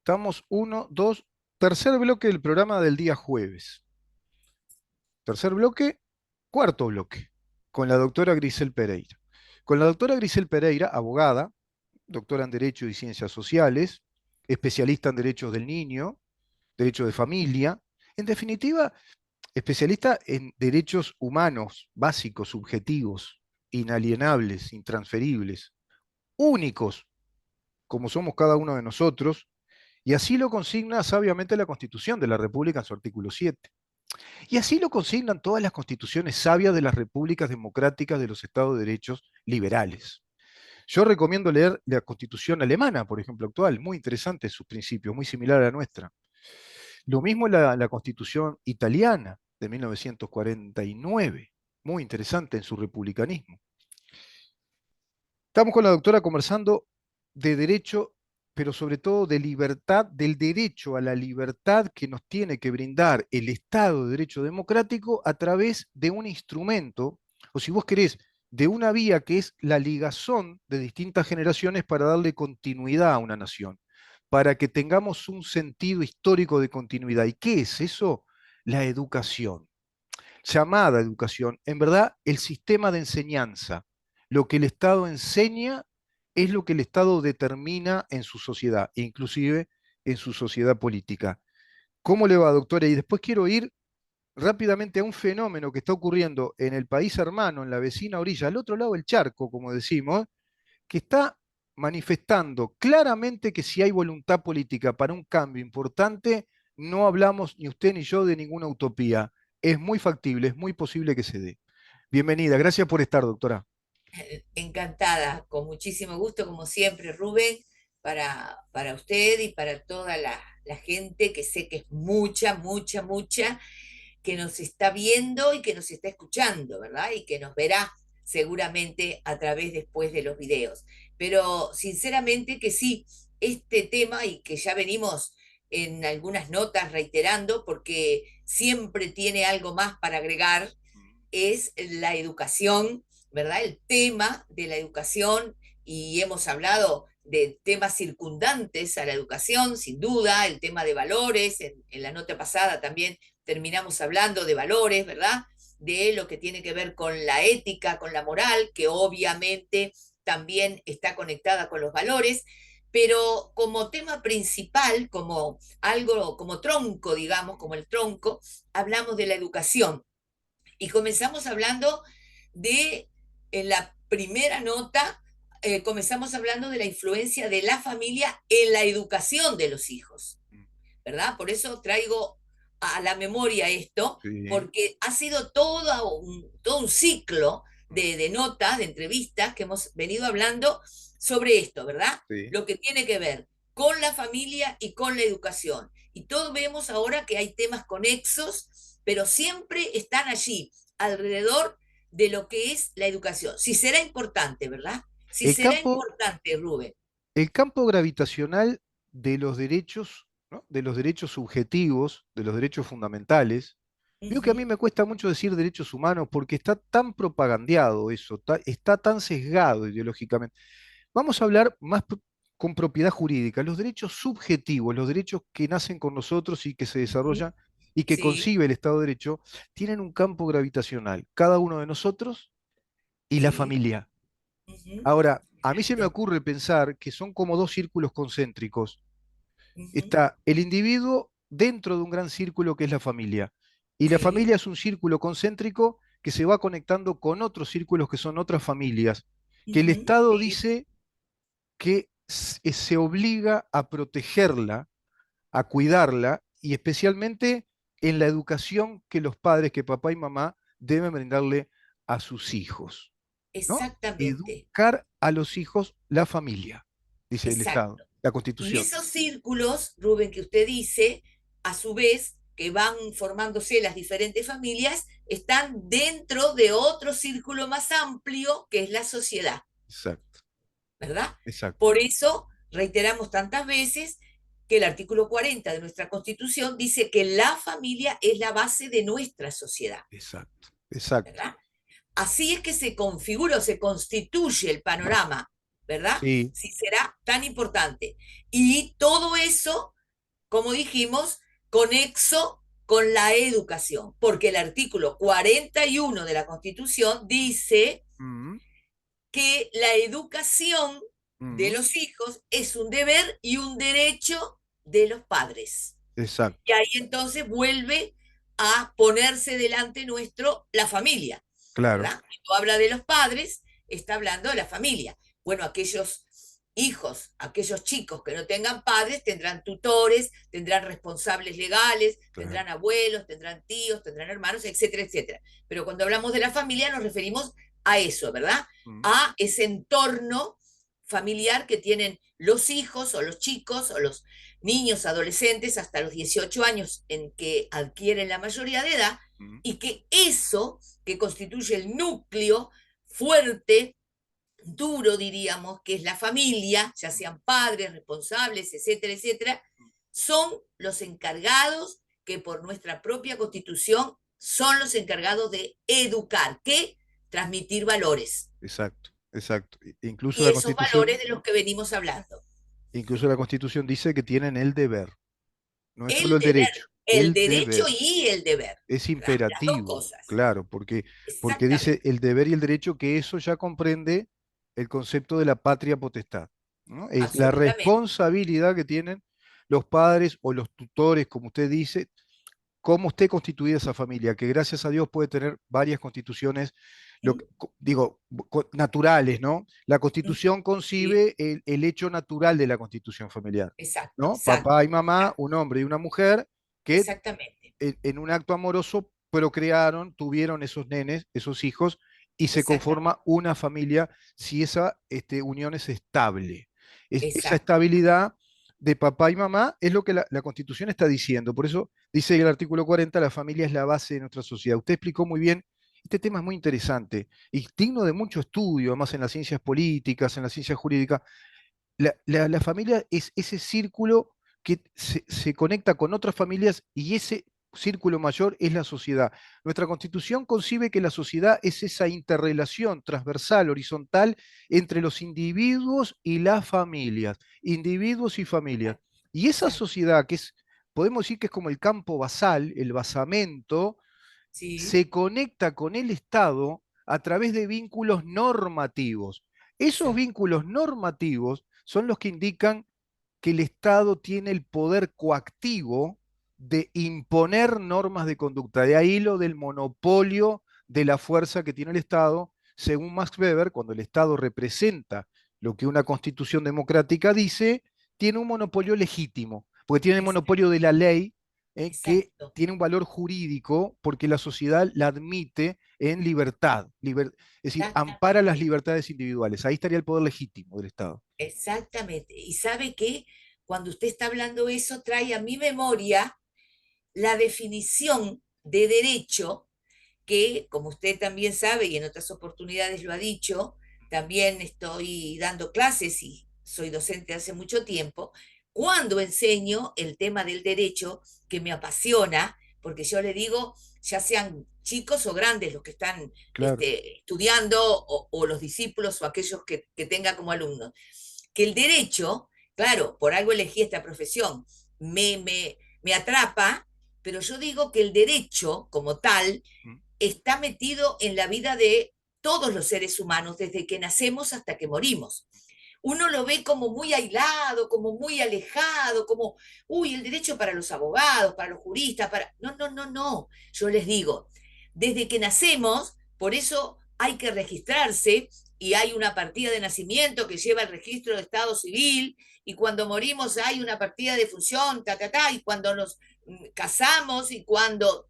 Estamos tercer bloque del programa del día jueves. Tercer bloque, cuarto bloque, con la doctora Grisel Pereira. Con la doctora Grisel Pereira, abogada, doctora en Derecho y Ciencias Sociales, especialista en Derechos del Niño, Derecho de Familia, en definitiva, especialista en derechos humanos básicos, subjetivos, inalienables, intransferibles, únicos, como somos cada uno de nosotros, y así lo consigna sabiamente la Constitución de la República en su artículo 7. Y así lo consignan todas las constituciones sabias de las repúblicas democráticas de los Estados de Derechos liberales. Yo recomiendo leer la Constitución alemana, por ejemplo, actual, muy interesante sus principios, muy similar a la nuestra. Lo mismo la Constitución italiana de 1949, muy interesante en su republicanismo. Estamos con la doctora conversando de derecho, pero sobre todo de libertad, del derecho a la libertad que nos tiene que brindar el Estado de Derecho Democrático a través de un instrumento, o si vos querés, de una vía que es la ligazón de distintas generaciones para darle continuidad a una nación, para que tengamos un sentido histórico de continuidad. ¿Y qué es eso? La educación, llamada educación, en verdad el sistema de enseñanza. Lo que el Estado enseña es lo que el Estado determina en su sociedad, inclusive en su sociedad política. ¿Cómo le va, doctora? Y después quiero ir rápidamente a un fenómeno que está ocurriendo en el país hermano, en la vecina orilla, al otro lado del charco, como decimos, que está manifestando claramente que si hay voluntad política para un cambio importante, no hablamos ni usted ni yo de ninguna utopía. Es muy factible, es muy posible que se dé. Bienvenida, gracias por estar, doctora. Encantada, con muchísimo gusto, como siempre, Rubén, para usted y para toda la gente que sé que es mucha, mucha, mucha, que nos está viendo y que nos está escuchando, ¿verdad? Y que nos verá seguramente a través después de los videos. Pero sinceramente que sí, este tema y que ya venimos en algunas notas reiterando, porque siempre tiene algo más para agregar, es la educación, ¿verdad? El tema de la educación, y hemos hablado de temas circundantes a la educación, sin duda, el tema de valores, en la nota pasada también terminamos hablando de valores, ¿verdad? De lo que tiene que ver con la ética, con la moral, que obviamente también está conectada con los valores, pero como tema principal, como algo, como tronco, digamos, como el tronco, hablamos de la educación. Y comenzamos hablando de, en la primera nota, comenzamos hablando de la influencia de la familia en la educación de los hijos, ¿verdad? Por eso traigo a la memoria esto, Sí, porque ha sido todo un ciclo de notas, de entrevistas que hemos venido hablando sobre esto, ¿verdad? sí. Lo que tiene que ver con la familia y con la educación. Y todos vemos ahora que hay temas conexos, pero siempre están allí, alrededor de lo que es la educación. Si será importante, ¿verdad? Si El será campo, importante, Rubén. el campo gravitacional de los derechos, ¿no? De los derechos subjetivos, de los derechos fundamentales. Uh Veo que a mí -huh. me cuesta mucho decir derechos humanos porque está tan propagandeado eso, está tan sesgado ideológicamente. Vamos a hablar más con propiedad jurídica, los derechos subjetivos, los derechos que nacen con nosotros y que se Uh -huh. desarrollan y que Sí, concibe el Estado de Derecho, tienen un campo gravitacional, cada uno de nosotros y la sí. familia. Ujú, Ahora, a mí se me exacto. ocurre pensar que son como dos círculos concéntricos. Ujú, Está el individuo dentro de un gran círculo que es la familia. Y la sí, familia es un círculo concéntrico que se va conectando con otros círculos que son otras familias, que el ujú, Estado sí, dice que se obliga a protegerla, a cuidarla y especialmente en la educación que los padres, que papá y mamá deben brindarle a sus hijos, ¿no? exactamente, Educar a los hijos, la familia, dice el Estado, exacto. la Y Constitución. esos círculos, Rubén, que usted dice, a su vez, que van formándose las diferentes familias, están dentro de otro círculo más amplio que es la sociedad, Exacto, ¿verdad? exacto, Por eso reiteramos tantas veces que el artículo 40 de nuestra Constitución dice que la familia es la base de nuestra sociedad, exacto, exacto. ¿verdad? Así es que se configura o se constituye el panorama, ¿verdad? Sí, Si será tan importante. Y todo eso como dijimos, conexo con la educación, porque el artículo 41 de la Constitución dice Mm, que la educación de mm, los hijos es un deber y un derecho de los padres. Y exacto, ahí entonces vuelve a ponerse delante nuestro la familia, claro. ¿verdad? Cuando habla de los padres, está hablando de la familia. Bueno, aquellos hijos, aquellos chicos que no tengan padres, tendrán tutores, tendrán responsables legales, Claro. tendrán abuelos, tendrán tíos, tendrán hermanos, etcétera, etcétera. Pero cuando hablamos de la familia nos referimos a eso, ¿verdad? Mm, A ese entorno familiar que tienen los hijos o los chicos o los niños, adolescentes, hasta los 18 años en que adquieren la mayoría de edad, mm, y que eso que constituye el núcleo fuerte, duro, diríamos, que es la familia, ya sean padres, responsables, etcétera, etcétera, son los encargados que por nuestra propia constitución son los encargados de educar, que transmitir valores. exacto, exacto. Incluso Y esos valores de los que venimos hablando. incluso la Constitución dice que tienen el deber, no es solo El el deber, derecho, el el derecho deber. y el deber. Es Las dos imperativo, cosas. claro, porque dice Exactamente. el deber y el derecho, que eso ya comprende el concepto de la patria potestad, ¿no? Es la Absolutamente. responsabilidad que tienen los padres o los tutores, como usted dice, cómo esté constituida esa familia, que gracias a Dios puede tener varias constituciones, ¿Mm? digo, naturales, ¿no? La ¿Mm? constitución Sí, concibe el hecho natural de la constitución familiar, exacto, ¿no? exacto, Papá y mamá, un hombre y una mujer, que exactamente, en un acto amoroso procrearon, tuvieron esos nenes, esos hijos, y se exactamente, conforma una familia si esa unión es estable. Esa exacto. estabilidad de papá y mamá es lo que la Constitución está diciendo. Por eso dice el artículo 40, la familia es la base de nuestra sociedad. Usted explicó muy bien, este tema es muy interesante y digno de mucho estudio, además en las ciencias políticas, en las ciencias jurídicas. La familia es ese círculo que se conecta con otras familias y ese círculo mayor es la sociedad. Nuestra Constitución concibe que la sociedad es esa interrelación transversal, horizontal, entre los individuos y las familias, individuos y familias. Y esa Exacto. sociedad que es, podemos decir que es como el campo basal, el basamento, Sí, se conecta con el Estado a través de vínculos normativos. Esos exacto, vínculos normativos son los que indican que el Estado tiene el poder coactivo de imponer normas de conducta. De ahí lo del monopolio de la fuerza que tiene el Estado, según Max Weber, cuando el Estado representa lo que una constitución democrática dice, tiene un monopolio legítimo, porque tiene el monopolio de la ley, que exacto, tiene un valor jurídico porque la sociedad la admite en libertad, es decir, ampara las exactamente, libertades individuales. Ahí estaría el poder legítimo del Estado. exactamente. Y sabe que cuando usted está hablando eso, trae a mi memoria la definición de derecho que, como usted también sabe y en otras oportunidades lo ha dicho, también estoy dando clases y soy docente hace mucho tiempo, cuando enseño el tema del derecho, que me apasiona, porque yo le digo, ya sean chicos o grandes los que están Claro. estudiando o, los discípulos o aquellos que tenga como alumnos, que el derecho, claro, por algo elegí esta profesión, me atrapa, pero yo digo que el derecho como tal Mm, está metido en la vida de todos los seres humanos desde que nacemos hasta que morimos. Uno lo ve como muy aislado, como muy alejado, como, uy, el derecho para los abogados, para los juristas, para... No, no, no, no. Yo les digo, desde que nacemos, por eso hay que registrarse y hay una partida de nacimiento que lleva el registro de Estado civil y cuando morimos hay una partida de función, ta, ta, ta, y cuando nos casamos y cuando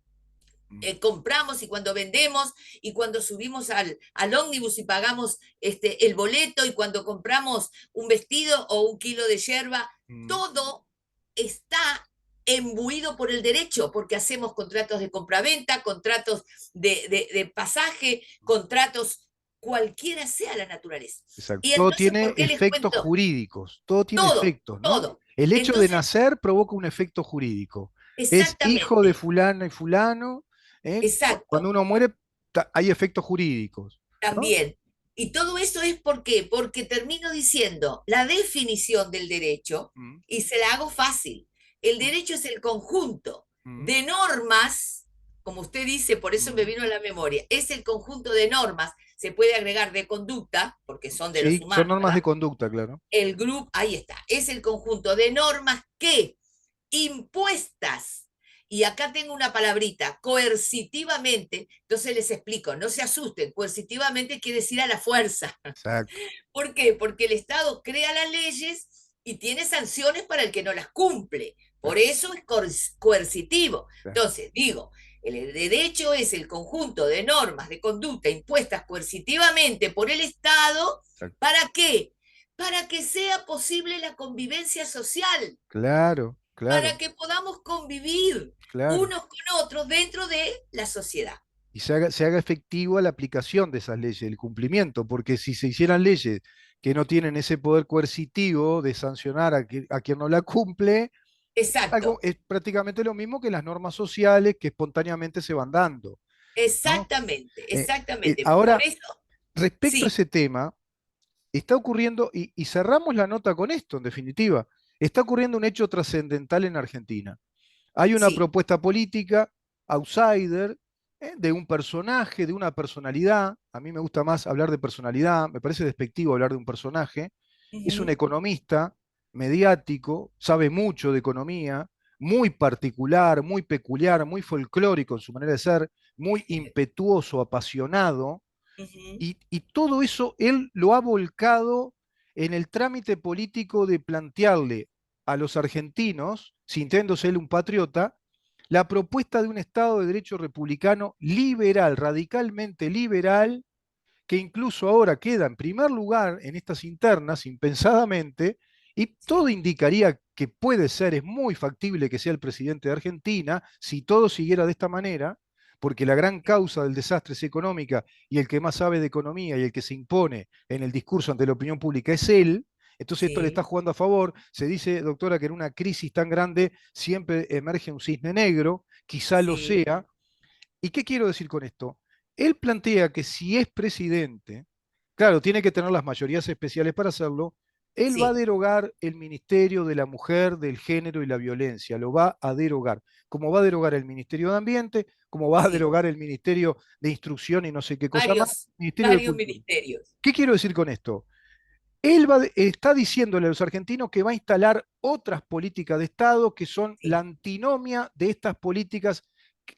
mm, compramos y cuando vendemos y cuando subimos al ómnibus y pagamos el boleto y cuando compramos un vestido o un kilo de yerba, mm. todo está embuido por el derecho, porque hacemos contratos de compraventa, contratos de pasaje, contratos, cualquiera sea la naturaleza. Exacto. Y Todo entonces, tiene ¿por qué les efectos cuento? jurídicos, todo tiene Todo, efectos, ¿no? todo. El hecho de Entonces, nacer provoca un efecto jurídico. Es hijo de exactamente, fulano y fulano, ¿eh? Cuando exacto. uno muere, hay efectos jurídicos, ¿no? También. Y todo eso es ¿por qué? Porque termino diciendo la definición del derecho Mm, y se la hago fácil. El derecho es el conjunto Mm, de normas, como usted dice, por eso me mm. vino a la memoria, es el conjunto de normas, se puede agregar de conducta, porque son de los Sí, son humanos, normas ¿verdad? de conducta, claro. El grupo, ahí está, es el conjunto de normas que impuestas, y acá tengo una palabrita, coercitivamente, entonces les explico, no se asusten, coercitivamente quiere decir a la fuerza. Exacto. ¿Por qué? Porque el Estado crea las leyes y tiene sanciones para el que no las cumple. Por Claro, eso es coercitivo. claro, Entonces, digo, el derecho es el conjunto de normas de conducta impuestas coercitivamente por el Estado. exacto. ¿Para qué? Para que sea posible la convivencia social, Claro, para claro, que podamos convivir claro. unos con otros dentro de la sociedad. Y se haga efectiva la aplicación de esas leyes, el cumplimiento, porque si se hicieran leyes que no tienen ese poder coercitivo de sancionar a quien no la cumple, algo, Exacto, es prácticamente lo mismo que las normas sociales que espontáneamente se van dando, ¿no? exactamente, exactamente. Por Ahora, eso, respecto a sí, ese tema, está ocurriendo, y cerramos la nota con esto, en definitiva, está ocurriendo un hecho trascendental en Argentina. Hay una sí. propuesta política, outsider, de un personaje, de una personalidad. A mí me gusta más hablar de personalidad, me parece despectivo hablar de un personaje. Es un Ujú, economista mediático, sabe mucho de economía, muy particular, muy peculiar, muy folclórico en su manera de ser, muy impetuoso, apasionado, ujú, y todo eso él lo ha volcado en el trámite político de plantearle a los argentinos, sintiéndose él un patriota, la propuesta de un Estado de Derecho republicano liberal, radicalmente liberal, que incluso ahora queda en primer lugar en estas internas, impensadamente, y todo sí, indicaría que puede ser, es muy factible que sea el presidente de Argentina, si todo siguiera de esta manera, porque la gran causa del desastre es económica y el que más sabe de economía y el que se impone en el discurso ante la opinión pública es él. Entonces esto le está sí, jugando a favor. Se dice, doctora, que en una crisis tan grande siempre emerge un cisne negro, quizá lo sí, sea. ¿Y qué quiero decir con esto? Él plantea que si es presidente, claro, tiene que tener las mayorías especiales para hacerlo, él va a sí, derogar el Ministerio de la Mujer, del Género y la Violencia, lo va a derogar, como va a derogar el Ministerio de Ambiente, como va a sí. derogar el Ministerio de Instrucción y no sé qué cosa más, Ministerio de Varios Cultura. ministerios. ¿Qué quiero decir con esto? Él está diciéndole a los argentinos que va a instalar otras políticas de Estado que son la Sí, antinomia de estas políticas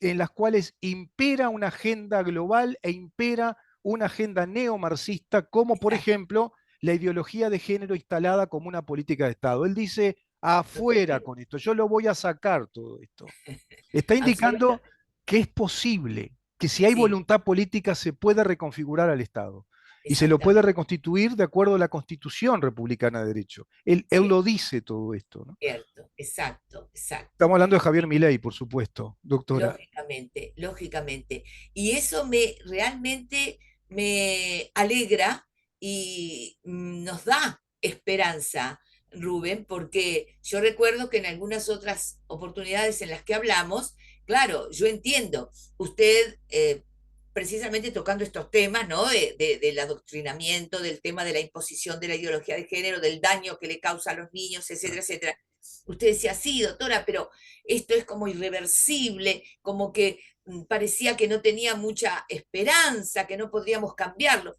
en las cuales impera una agenda global e impera una agenda neomarxista, como por exacto, ejemplo la ideología de género instalada como una política de Estado. Él dice, afuera totalmente. con esto, yo lo voy a sacar todo esto. Está indicando Absolutamente. que es posible, que si hay Sí, voluntad política se puede reconfigurar al Estado y se lo puede exactamente. reconstituir de acuerdo a la Constitución Republicana de Derecho. Él Sí, lo dice todo esto, ¿no? cierto, exacto, exacto. Estamos hablando de Javier Milei, por supuesto, doctora. Lógicamente, lógicamente. Y eso me realmente me alegra y nos da esperanza, Rubén, porque yo recuerdo que en algunas otras oportunidades en las que hablamos, claro, yo entiendo, usted precisamente tocando estos temas, ¿no? Del adoctrinamiento, del tema de la imposición de la ideología de género, del daño que le causa a los niños, etcétera, etcétera. Usted decía, sí, doctora, pero esto es como irreversible, como que parecía que no tenía mucha esperanza, que no podríamos cambiarlo.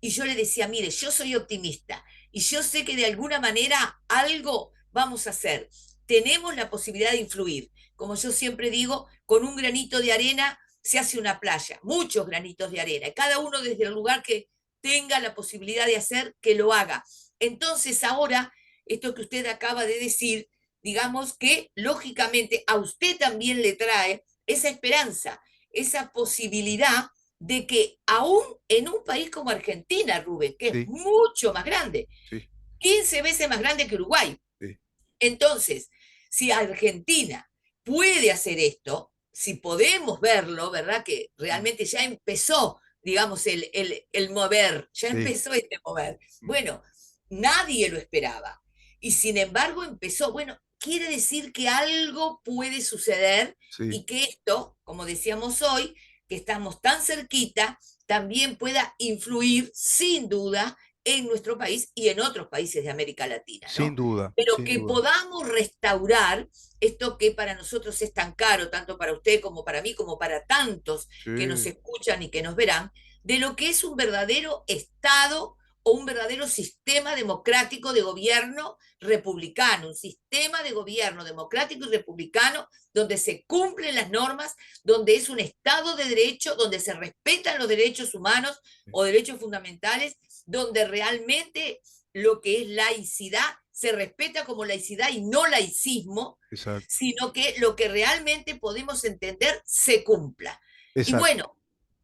Y yo le decía, mire, yo soy optimista y yo sé que de alguna manera algo vamos a hacer. Tenemos la posibilidad de influir. Como yo siempre digo, con un granito de arena se hace una playa, muchos granitos de arena, cada uno desde el lugar que tenga la posibilidad de hacer, que lo haga. Entonces ahora, esto que usted acaba de decir, digamos que lógicamente a usted también le trae esa esperanza, esa posibilidad de que aún en un país como Argentina, Rubén, que es Sí, mucho más grande, sí, 15 veces más grande que Uruguay, sí. entonces, si Argentina puede hacer esto, si podemos verlo, ¿verdad? Que Mm, realmente ya empezó, digamos, el mover, ya sí, empezó este mover. mm, Bueno, nadie lo esperaba. Y sin embargo empezó, bueno, quiere decir que algo puede suceder sí, y que esto, como decíamos hoy, que estamos tan cerquita, también pueda influir sin duda en nuestro país y en otros países de América Latina, Sin ¿no? duda, Pero sin que duda. podamos restaurar esto que para nosotros es tan caro, tanto para usted como para mí, como para tantos que nos Sí, escuchan y que nos verán, de lo que es un verdadero Estado o un verdadero sistema democrático de gobierno republicano, un sistema de gobierno democrático y republicano donde se cumplen las normas, donde es un Estado de derecho, donde se respetan los derechos humanos o derechos fundamentales, donde realmente lo que es laicidad se respeta como laicidad y no laicismo, exacto, sino que lo que realmente podemos entender se cumpla. Y exacto. bueno,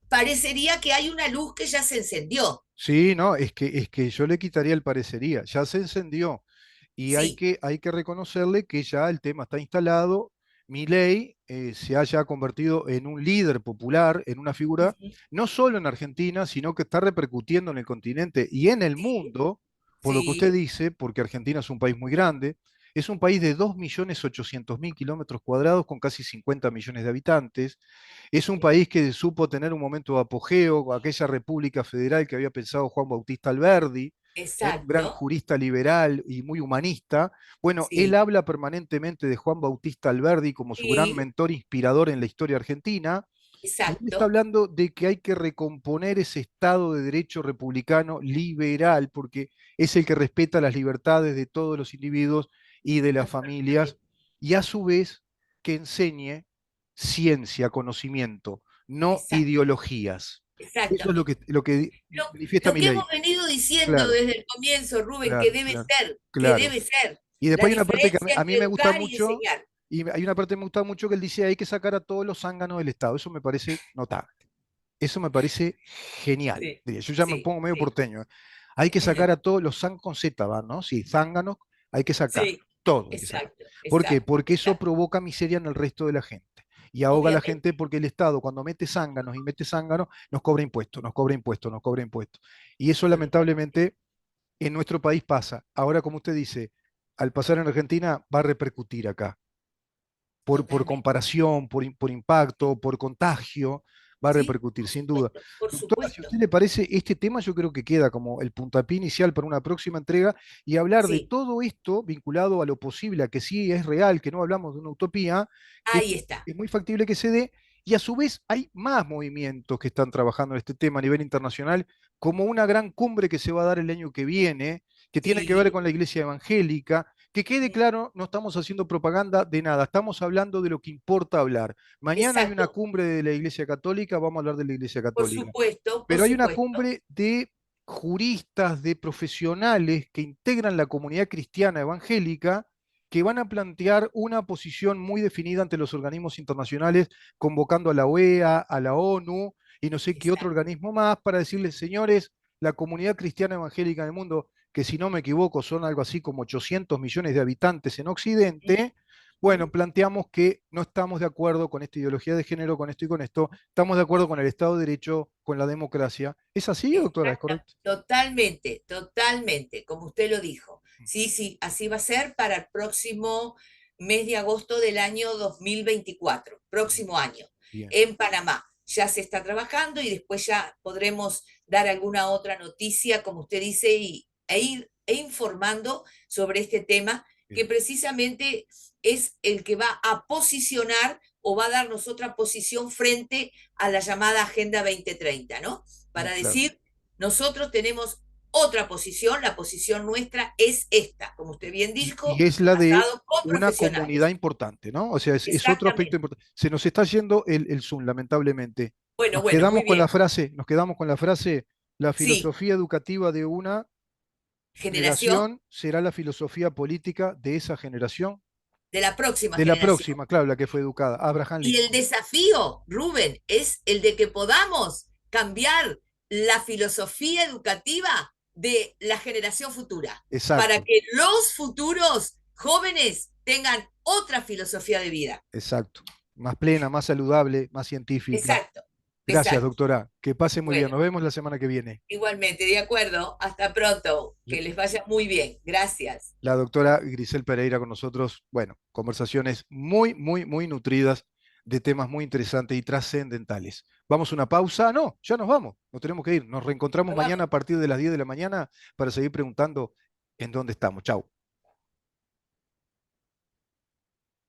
parecería que hay una luz que ya se encendió. Sí, no, es que yo le quitaría el parecería, ya se encendió y hay Sí. que, hay que reconocerle que ya el tema está instalado. Milei se haya convertido en un líder popular, en una figura, Uh-huh. no solo en Argentina, sino que está repercutiendo en el continente y en el Sí, mundo, por lo que usted sí, dice, porque Argentina es un país muy grande, es un país de 2.800.000 kilómetros cuadrados con casi 50 millones de habitantes. Es un país que supo tener un momento de apogeo, aquella república federal que había pensado Juan Bautista Alberdi, un gran exacto. jurista liberal y muy humanista. Bueno, él Sí, habla permanentemente de Juan Bautista Alberdi como su gran sí, mentor inspirador en la historia argentina. Y él está exacto, hablando de que hay que recomponer ese Estado de Derecho republicano liberal, porque es el que respeta las libertades de todos los individuos y de las familias, absolutamente. y a su vez que enseñe ciencia, conocimiento, no Exacto, ideologías. Eso es exactamente. lo que Lo, manifiesta lo mi que ley. hemos venido diciendo Claro, desde el comienzo, Rubén, claro, claro, que claro. debe ser Y después la hay una parte que diferencia a mí entre me gusta educar y mucho, enseñar. y hay una parte que me gusta mucho que él dice hay que sacar a todos los zánganos del Estado. Eso me parece notable. Eso me parece genial. Sí, Diría. Yo ya me sí, pongo medio sí. porteño. Hay que sacar a todos los zán con Z, ¿va? ¿No? Sí, zánganos, hay que sacar. Sí, Todo hay que sacar. exacto, ¿Por qué? exacto, Porque eso exacto. provoca miseria en el resto de la gente. Y ahoga a la gente Obviamente, porque el Estado, cuando mete zánganos y mete zánganos, nos cobra impuestos, nos cobra impuestos, nos cobra impuestos. Y eso absolutamente. lamentablemente en nuestro país pasa. Ahora, como usted dice, al pasar en Argentina va a repercutir acá por Totalmente. comparación, por impacto, por contagio, va a Sí, repercutir, por sin duda. supuesto, por Doctora, si a supuesto. usted le parece, este tema yo creo que queda como el puntapié inicial para una próxima entrega y hablar de Sí, todo esto vinculado a lo posible, a que sí es real, que no hablamos de una utopía, que ahí está. es muy factible que se dé, y a su vez hay más movimientos que están trabajando en este tema a nivel internacional, como una gran cumbre que se va a dar el año que viene, que tiene que ver Sí, con la iglesia evangélica. Que quede claro, no estamos haciendo propaganda de nada, estamos hablando de lo que importa hablar. Mañana hay una exacto. cumbre de la Iglesia Católica, vamos a hablar de la Iglesia Por Católica. supuesto, por Pero hay una supuesto. cumbre de juristas, de profesionales que integran la comunidad cristiana evangélica, que van a plantear una posición muy definida ante los organismos internacionales, convocando a la OEA, a la ONU y no sé qué otro Exacto. organismo más, para decirles, señores, la comunidad cristiana evangélica en el mundo, que si no me equivoco son algo así como 800 millones de habitantes en Occidente, bueno, planteamos que no estamos de acuerdo con esta ideología de género, con esto y con esto, estamos de acuerdo con el Estado de Derecho, con la democracia. ¿Es así, doctora? ¿Es Exacta, correcto? totalmente, totalmente, como usted lo dijo. Sí, sí, así va a ser para el próximo mes de agosto del año 2024, Bien, próximo año, bien, en Panamá. Ya se está trabajando y después ya podremos dar alguna otra noticia, como usted dice, e ir informando sobre este tema que bien, precisamente es el que va a posicionar o va a darnos otra posición frente a la llamada Agenda 2030, ¿no? bien, Para claro. decir, nosotros tenemos otra posición, la posición nuestra es esta, como usted bien Y dijo, es la de basado con una comunidad profesionales. importante, ¿no? O sea, es otro aspecto Exactamente. importante. Se nos está yendo el Zoom, lamentablemente. Bueno, Nos bueno, quedamos muy con bien. la frase, nos quedamos con la frase, la Sí, filosofía educativa de una generación generación será la filosofía política de esa generación, de la próxima de la generación. próxima, claro, la que fue educada, Abraham Y el Lincoln. desafío, Rubén, es el de que podamos cambiar la filosofía educativa de la generación futura, para Exacto, que los futuros jóvenes tengan otra filosofía de vida. exacto. Más plena, más saludable, más científica. Exacto, Gracias, exacto. doctora. Que pase muy bien. Bueno, Nos vemos la semana que viene. igualmente, de acuerdo. Hasta pronto. Que les vaya muy bien. Gracias. La doctora Grisel Pereira con nosotros. Bueno, conversaciones muy, muy, muy nutridas de temas muy interesantes y trascendentales. ¿Vamos a una pausa? No, ya nos vamos, nos tenemos que ir. Nos reencontramos Nos mañana vamos. a partir de las 10 de la mañana para seguir preguntando en dónde estamos. Chau.